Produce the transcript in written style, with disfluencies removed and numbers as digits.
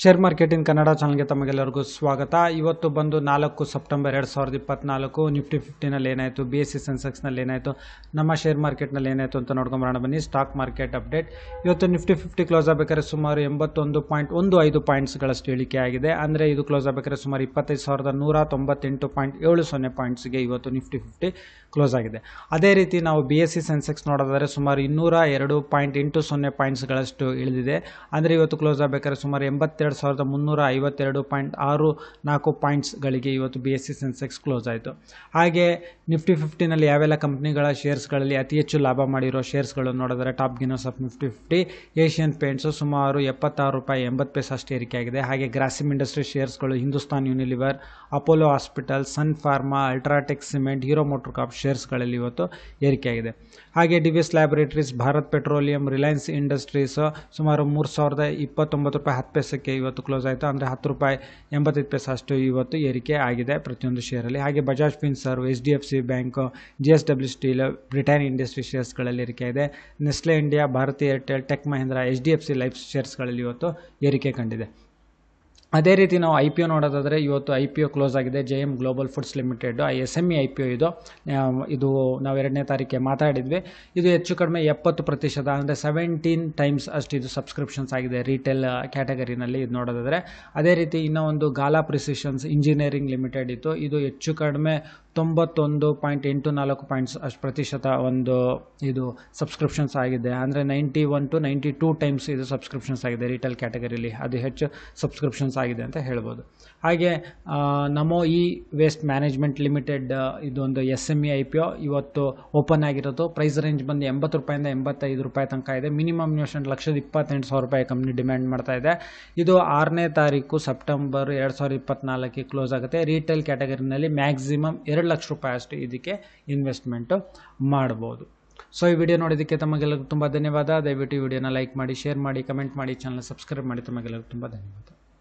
Share marketing Kannada ಚಾನಲ್ಗೆ ತಮಗೆಲ್ಲರಿಗೂ ಸ್ವಾಗತ. ಇವತ್ತು ಬಂದು 4 ಸೆಪ್ಟೆಂಬರ್ 2024 ನಿಫ್ಟಿ 50ನಲ್ಲಿ ಏನಾಯಿತು, BSE ಸೆನ್ಸೆಕ್ಸ್ನಲ್ಲಿ ಏನಾಯಿತು, ನಮ್ಮ ಶೇರ್ ಮಾರ್ಕೆಟ್ನಲ್ಲಿ ಏನಾಯಿತು ಅಂತ ನೋಡ್ಕೊಂಬರೋಣ ಬನ್ನಿ. Stock market update. ಇವತ್ತು ನಿಫ್ಟಿ 50 ಕ್ಲೋಸ್ ಆಗಬೇಕಾದ್ರೆ ಸುಮಾರು 81.15 ಪಾಯಿಂಟ್ಸ್ಗಳಷ್ಟು ಇಳಿಕೆ ಆಗಿದೆ. ಅಂದರೆ ಇದು ಕ್ಲೋಸ್ ಆಗಬೇಕಾದ್ರೆ ಸುಮಾರು 25,198.70 ಪಾಯಿಂಟ್ಸ್ಗೆ ಇವತ್ತು ನಿಫ್ಟಿ 50 ಕ್ಲೋಸ್ ಆಗಿದೆ. ಅದೇ ರೀತಿ ನಾವು BSE ಸೆನ್ಸೆಕ್ಸ್ ನೋಡೋದಾದರೆ ಸುಮಾರು 202.80 ಪಾಯಿಂಟ್ಸ್ಗಳಷ್ಟು ಇಳಿದಿದೆ. ಅಂದರೆ ಇವತ್ತು ಕ್ಲೋಸ್ ಆಗಬೇಕಾದ್ರೆ ಸುಮಾರು 82,352.64 ಪಾಯಿಂಟ್ಸ್ಗಳಿಗೆ ಇವತ್ತು BSE ಸೆನ್ಸೆಕ್ಸ್ ಕ್ಲೋಸ್ ಆಯಿತು. ಹಾಗೆ ನಿಫ್ಟಿ 50ನಲ್ಲಿ ಯಾವೆಲ್ಲ ಕಂಪ್ನಿಗಳ ಶೇರ್ಸ್ಗಳಲ್ಲಿ ಅತಿ ಹೆಚ್ಚು ಲಾಭ ಮಾಡಿರೋ ಶೇರ್ಸ್ಗಳು ನೋಡಿದರೆ top gainers of Nifty 50 Asian paints ಸುಮಾರು ₹76.80 ಅಷ್ಟು ಏರಿಕೆ ಆಗಿದೆ. ಹಾಗೆ ಗ್ರಾಸಿಮ್ ಇಂಡಸ್ಟ್ರಿ ಶೇರ್ಸ್ಗಳು Hindustan Unilever, Apollo hospital, Sun Pharma, UltraTech cement, Hero Motor Corp ಶೇರ್ಸ್ಗಳಲ್ಲಿ ಇವತ್ತು ಏರಿಕೆಯಾಗಿದೆ. ಹಾಗೆ Divi's laboratories, Bharat petroleum, Reliance industries ಸುಮಾರು ₹3,029.10 ಇವತ್ತು ಕ್ಲೋಸ್ ಆಯಿತು. ಅಂದರೆ ₹10.85 ಅಷ್ಟು ಇವತ್ತು ಏರಿಕೆ ಆಗಿದೆ ಪ್ರತಿಯೊಂದು ಶೇರಲ್ಲಿ. ಹಾಗೆ Bajaj Finserv, HDFC bank, GSW steel, Britannia industry ಶೇರ್ಸ್ಗಳಲ್ಲಿ ಏರಿಕೆ ಇದೆ. Nestle India, Bharti Airtel, Tech Mahindra, HDFC life ಶೇರ್ಸ್ಗಳಲ್ಲಿ ಇವತ್ತು ಏರಿಕೆ ಕಂಡಿದೆ. ಅದೇ ರೀತಿ ನಾವು IPO ನೋಡೋದಾದರೆ ಇವತ್ತು IPO ಕ್ಲೋಸ್ ಆಗಿದೆ. JM global foods limited SME IPO ಇದು ನಾವು 2ನೇ ತಾರೀಕಿಗೆ ಮಾತಾಡಿದ್ವಿ. ಇದು ಹೆಚ್ಚು ಕಡಿಮೆ 70%, ಅಂದರೆ 17 ಟೈಮ್ಸ್ ಅಷ್ಟು ಇದು ಸಬ್ಸ್ಕ್ರಿಪ್ಷನ್ಸ್ ಆಗಿದೆ ರೀಟೇಲ್ ಕ್ಯಾಟಗರಿನಲ್ಲಿ ಇದು ನೋಡೋದಾದರೆ. ಅದೇ ರೀತಿ ಇನ್ನೂ ಒಂದು ಗಾಲಾ ಪ್ರಿಸಿಷನ್ಸ್ ಇಂಜಿನಿಯರಿಂಗ್ ಲಿಮಿಟೆಡ್ ಇತ್ತು. ಇದು ಹೆಚ್ಚು ಕಡಿಮೆ 91.84 ಅಷ್ಟು ಪ್ರತಿಶತ ಒಂದು ಇದು ಸಬ್ಸ್ಕ್ರಿಪ್ಷನ್ಸ್ ಆಗಿದೆ. ಅಂದರೆ 91 to 92 ಟೈಮ್ಸ್ ಇದು ಸಬ್ಸ್ಕ್ರಿಪ್ಷನ್ಸ್ ಆಗಿದೆ ರೀಟೇಲ್ ಕ್ಯಾಟಗರಿಲಿ. ಅದು ಹೆಚ್ಚು ಸಬ್ಸ್ಕ್ರಿಪ್ಷನ್ಸ್ ಆಗಿದೆ ಅಂತ ಹೇಳ್ಬೋದು. ಹಾಗೆ ನಮೋ ಇ ವೇಸ್ಟ್ ಮ್ಯಾನೇಜ್ಮೆಂಟ್ ಲಿಮಿಟೆಡ್ ಇದೊಂದು SME IPO ಇವತ್ತು ಓಪನ್ ಆಗಿರೋದು. ಪ್ರೈಸ್ ರೇಂಜ್ ಬಂದು ₹80 ಇಂದ ₹85 ತನಕ ಇದೆ. ಮಿನಿಮಮ್ ಇನ್ವೆಸ್ಟ್ಮೆಂಟ್ ₹128,000 ಕಂಪ್ನಿ ಡಿಮ್ಯಾಂಡ್ ಮಾಡ್ತಾ ಇದೆ. ಇದು 6ನೇ ತಾರೀಕು ಸೆಪ್ಟೆಂಬರ್ 2024 ಕ್ಲೋಸ್ ಆಗುತ್ತೆ. ರೀಟೇಲ್ ಕ್ಯಾಟಗರಿನಲ್ಲಿ ಮ್ಯಾಕ್ಸಿಮಮ್ ₹2 ಲಕ್ಷ ಅಷ್ಟು ಇದಕ್ಕೆ ಇನ್ವೆಸ್ಟ್ಮೆಂಟು ಮಾಡ್ಬೋದು. ಸೊ ಈ ವಿಡಿಯೋ ನೋಡೋದಕ್ಕೆ ತಮಗೆಲ್ಲರಿಗೂ ತುಂಬ ಧನ್ಯವಾದ. ದಯವಿಟ್ಟು ಈ ವಿಡಿಯೋನ ಲೈಕ್ ಮಾಡಿ, ಶೇರ್ ಮಾಡಿ, ಕಮೆಂಟ್ ಮಾಡಿ, ಚಾನಲ್ ಸಬ್ಸ್ಕ್ರೈಬ್ ಮಾಡಿ. ತಮಗೆಲ್ಲರಿಗೂ ತುಂಬ ಧನ್ಯವಾದ.